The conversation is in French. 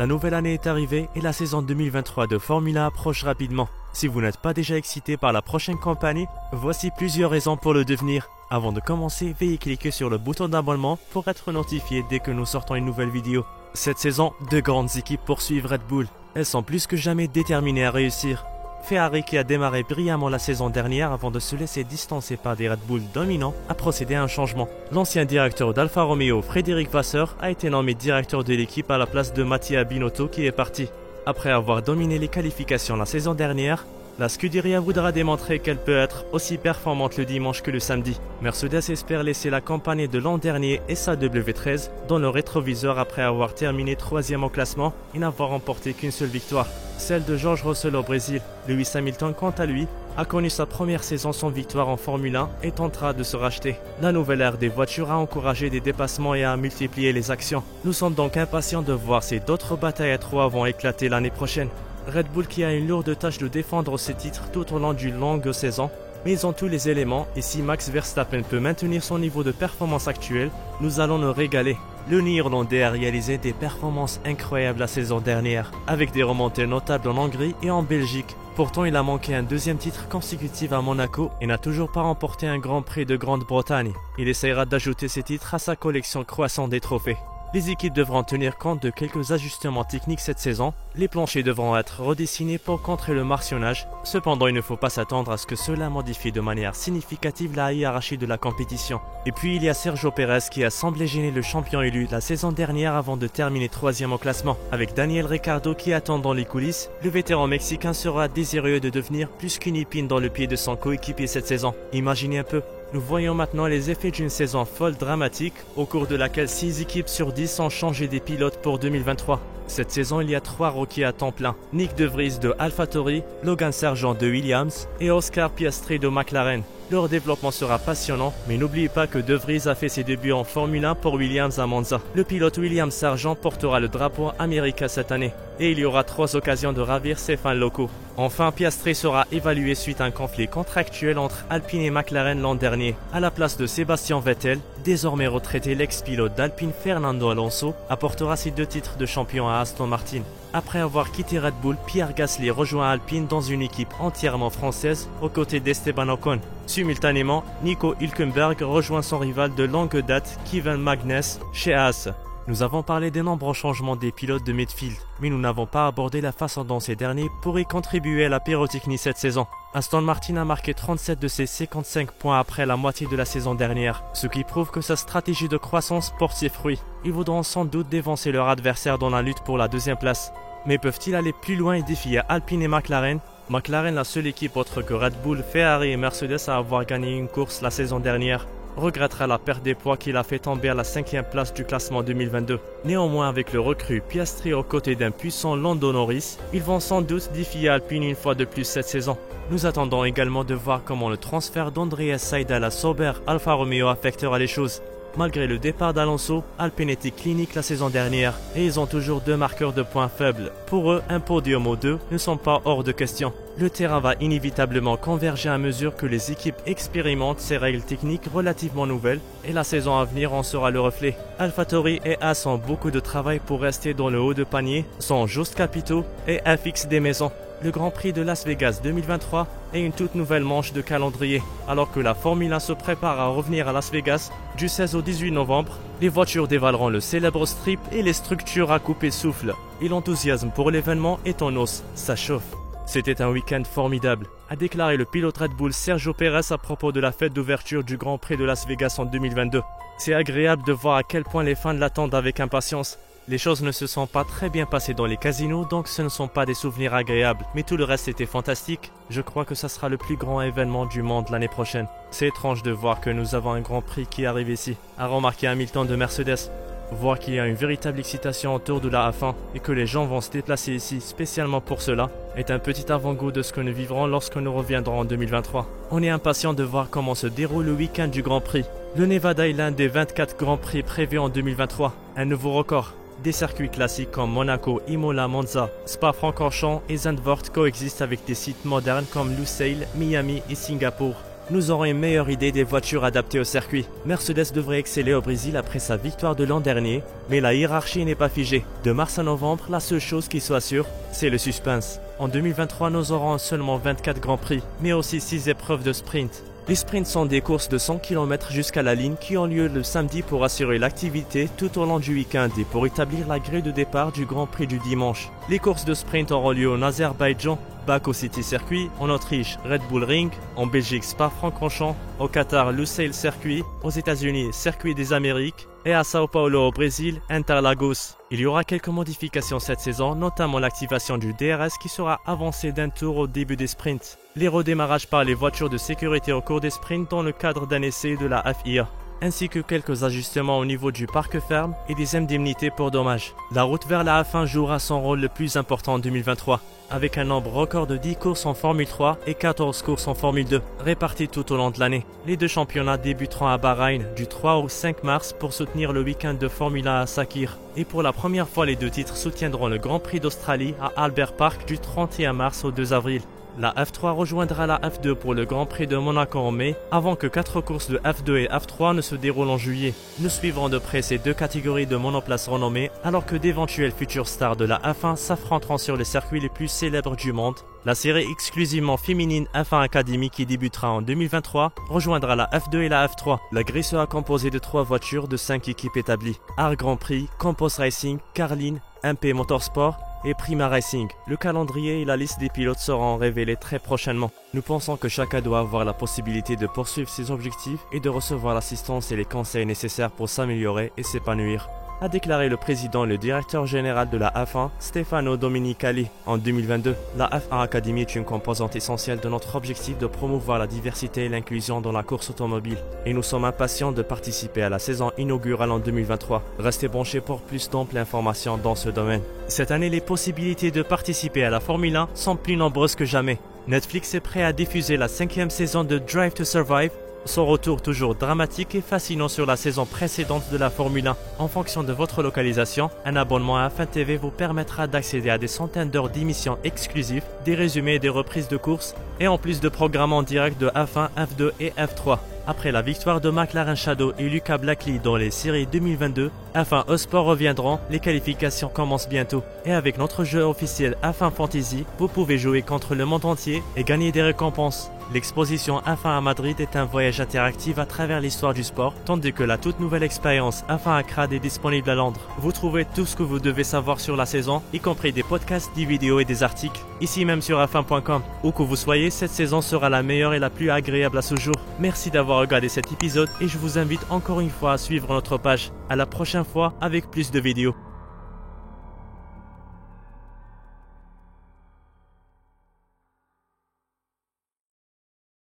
La nouvelle année est arrivée et la saison 2023 de Formule 1 approche rapidement. Si vous n'êtes pas déjà excité par la prochaine campagne, voici plusieurs raisons pour le devenir. Avant de commencer, veuillez cliquer sur le bouton d'abonnement pour être notifié dès que nous sortons une nouvelle vidéo. Cette saison, deux grandes équipes poursuivent Red Bull. Elles sont plus que jamais déterminées à réussir. Ferrari, qui a démarré brillamment la saison dernière avant de se laisser distancer par des Red Bull dominants, a procédé à un changement. L'ancien directeur d'Alfa Romeo, Frédéric Vasseur, a été nommé directeur de l'équipe à la place de Mattia Binotto qui est parti. Après avoir dominé les qualifications la saison dernière, la Scuderia voudra démontrer qu'elle peut être aussi performante le dimanche que le samedi. Mercedes espère laisser la campagne de l'an dernier et sa W13 dans le rétroviseur après avoir terminé 3e au classement et n'avoir remporté qu'une seule victoire, celle de George Russell au Brésil. Lewis Hamilton, quant à lui, a connu sa première saison sans victoire en Formule 1 et tentera de se racheter. La nouvelle ère des voitures a encouragé des dépassements et a multiplié les actions. Nous sommes donc impatients de voir si d'autres batailles à trois vont éclater l'année prochaine. Red Bull, qui a une lourde tâche de défendre ses titres tout au long d'une longue saison, mais ils ont tous les éléments et si Max Verstappen peut maintenir son niveau de performance actuel, nous allons nous régaler. Le Néerlandais a réalisé des performances incroyables la saison dernière, avec des remontées notables en Hongrie et en Belgique. Pourtant, il a manqué un deuxième titre consécutif à Monaco et n'a toujours pas remporté un Grand Prix de Grande-Bretagne. Il essaiera d'ajouter ces titres à sa collection croissante des trophées. Les équipes devront tenir compte de quelques ajustements techniques cette saison. Les planchers devront être redessinés pour contrer le martionnage. Cependant, il ne faut pas s'attendre à ce que cela modifie de manière significative la hiérarchie de la compétition. Et puis, il y a Sergio Pérez qui a semblé gêner le champion élu la saison dernière avant de terminer 3e au classement. Avec Daniel Ricciardo qui attend dans les coulisses, le vétéran mexicain sera désireux de devenir plus qu'une épine dans le pied de son coéquipier cette saison. Imaginez un peu. Nous voyons maintenant les effets d'une saison folle dramatique, au cours de laquelle 6 équipes sur 10 ont changé des pilotes pour 2023. Cette saison, il y a 3 rookies à temps plein. Nyck de Vries de AlphaTauri, Logan Sargeant de Williams et Oscar Piastri de McLaren. Leur développement sera passionnant, mais n'oubliez pas que De Vries a fait ses débuts en Formule 1 pour Williams à Monza. Le pilote Williams Sargeant portera le drapeau America cette année, et il y aura 3 occasions de ravir ses fans locaux. Enfin, Piastri sera évalué suite à un conflit contractuel entre Alpine et McLaren l'an dernier. À la place de Sébastien Vettel, désormais retraité, l'ex-pilote d'Alpine Fernando Alonso apportera ses 2 titres de champion à Aston Martin. Après avoir quitté Red Bull, Pierre Gasly rejoint Alpine dans une équipe entièrement française aux côtés d'Esteban Ocon. Simultanément, Nico Hülkenberg rejoint son rival de longue date, Kevin Magnussen, chez Haas. Nous avons parlé des nombreux changements des pilotes de midfield, mais nous n'avons pas abordé la façon dont ces derniers pourraient contribuer à la pyrotechnie cette saison. Aston Martin a marqué 37 de ses 55 points après la moitié de la saison dernière, ce qui prouve que sa stratégie de croissance porte ses fruits. Ils voudront sans doute dévancer leur adversaire dans la lutte pour la 2e place. Mais peuvent-ils aller plus loin et défier Alpine et McLaren? McLaren, la seule équipe autre que Red Bull, Ferrari et Mercedes à avoir gagné une course la saison dernière, regrettera la perte des points qui l'a fait tomber à la 5e place du classement 2022. Néanmoins, avec le recrue Piastri aux côtés d'un puissant Lando Norris, ils vont sans doute défier Alpine une fois de plus cette saison. Nous attendons également de voir comment le transfert d'Andreas Seidl à la Sauber Alfa Romeo affectera les choses. Malgré le départ d'Alonso, Alpine était clinique la saison dernière et ils ont toujours 2 marqueurs de points faibles. Pour eux, un podium aux 2 ne sont pas hors de question. Le terrain va inévitablement converger à mesure que les équipes expérimentent ces règles techniques relativement nouvelles et la saison à venir en sera le reflet. AlphaTauri et Haas ont beaucoup de travail pour rester dans le haut de panier, sont justes capitaux et affixent des maisons. Le Grand Prix de Las Vegas 2023 est une toute nouvelle manche de calendrier. Alors que la Formule 1 se prépare à revenir à Las Vegas du 16 au 18 novembre, les voitures dévaleront le célèbre strip et les structures à couper souffle. Et l'enthousiasme pour l'événement est en hausse, ça chauffe. C'était un week-end formidable, a déclaré le pilote Red Bull Sergio Pérez à propos de la fête d'ouverture du Grand Prix de Las Vegas en 2022. C'est agréable de voir à quel point les fans l'attendent avec impatience. Les choses ne se sont pas très bien passées dans les casinos, donc ce ne sont pas des souvenirs agréables. Mais tout le reste était fantastique. Je crois que ça sera le plus grand événement du monde l'année prochaine. C'est étrange de voir que nous avons un Grand Prix qui arrive ici, a remarqué Hamilton de Mercedes. Voir qu'il y a une véritable excitation autour de la F1 et que les gens vont se déplacer ici spécialement pour cela est un petit avant-goût de ce que nous vivrons lorsque nous reviendrons en 2023. On est impatient de voir comment se déroule le week-end du Grand Prix. Le Nevada est l'un des 24 Grands Prix prévus en 2023, un nouveau record. Des circuits classiques comme Monaco, Imola, Monza, Spa-Francorchamps et Zandvoort coexistent avec des sites modernes comme Lusail, Miami et Singapour. nous aurons une meilleure idée des voitures adaptées au circuit. Mercedes devrait exceller au Brésil après sa victoire de l'an dernier, mais la hiérarchie n'est pas figée. De mars à novembre, la seule chose qui soit sûre, c'est le suspense. En 2023, nous aurons seulement 24 Grands Prix, mais aussi 6 épreuves de sprint. Les sprints sont des courses de 100 km jusqu'à la ligne qui ont lieu le samedi pour assurer l'activité tout au long du week-end et pour établir la grille de départ du Grand Prix du dimanche. Les courses de sprint auront lieu en Azerbaïdjan, Baku City Circuit, en Autriche, Red Bull Ring, en Belgique, Spa-Francorchamps, au Qatar, Lusail Circuit, aux États-Unis, Circuit des Amériques, et à Sao Paulo au Brésil, Interlagos. Il y aura quelques modifications cette saison, notamment l'activation du DRS qui sera avancé d'un tour au début des sprints. Les redémarrages par les voitures de sécurité au cours des sprints dans le cadre d'un essai de la FIA, ainsi que quelques ajustements au niveau du parc ferme et des indemnités pour dommages. La route vers la F1 jouera son rôle le plus important en 2023, avec un nombre record de 10 courses en Formule 3 et 14 courses en Formule 2, réparties tout au long de l'année. Les deux championnats débuteront à Bahreïn du 3 au 5 mars pour soutenir le week-end de Formule 1 à Sakir. Et pour la première fois, les deux titres soutiendront le Grand Prix d'Australie à Albert Park du 31 mars au 2 avril. La F3 rejoindra la F2 pour le Grand Prix de Monaco en mai, avant que 4 courses de F2 et F3 ne se déroulent en juillet. Nous suivrons de près ces deux catégories de monoplaces renommées, alors que d'éventuels futurs stars de la F1 s'affronteront sur les circuits les plus célèbres du monde. La série exclusivement féminine F1 Academy qui débutera en 2023 rejoindra la F2 et la F3. La grille sera composée de 3 voitures de 5 équipes établies: Art Grand Prix, Campos Racing, Carlin, MP Motorsport et Prima Racing. Le calendrier et la liste des pilotes seront révélés très prochainement. Nous pensons que chacun doit avoir la possibilité de poursuivre ses objectifs et de recevoir l'assistance et les conseils nécessaires pour s'améliorer et s'épanouir, a déclaré le président et le directeur général de la F1, Stefano Domenicali. En 2022, la F1 Academy est une composante essentielle de notre objectif de promouvoir la diversité et l'inclusion dans la course automobile. Et nous sommes impatients de participer à la saison inaugurale en 2023. Restez branchés pour plus d'amples informations dans ce domaine. Cette année, les possibilités de participer à la Formule 1 sont plus nombreuses que jamais. Netflix est prêt à diffuser la 5e saison de Drive to Survive, son retour toujours dramatique et fascinant sur la saison précédente de la Formule 1. En fonction de votre localisation, un abonnement à F1 TV vous permettra d'accéder à des centaines d'heures d'émissions exclusives, des résumés et des reprises de courses, et en plus de programmes en direct de F1, F2 et F3. Après la victoire de McLaren Shadow et Luca Blackley dans les séries 2022, F1 Eurosport reviendront, les qualifications commencent bientôt. Et avec notre jeu officiel F1 Fantasy, vous pouvez jouer contre le monde entier et gagner des récompenses. L'exposition F1 à Madrid est un voyage interactif à travers l'histoire du sport, tandis que la toute nouvelle expérience F1 à Crade est disponible à Londres. Vous trouverez tout ce que vous devez savoir sur la saison, y compris des podcasts, des vidéos et des articles, ici même sur f1.com. Où que vous soyez, cette saison sera la meilleure et la plus agréable à ce jour. Merci d'avoir regardé cet épisode et je vous invite encore une fois à suivre notre page. À la prochaine fois avec plus de vidéos.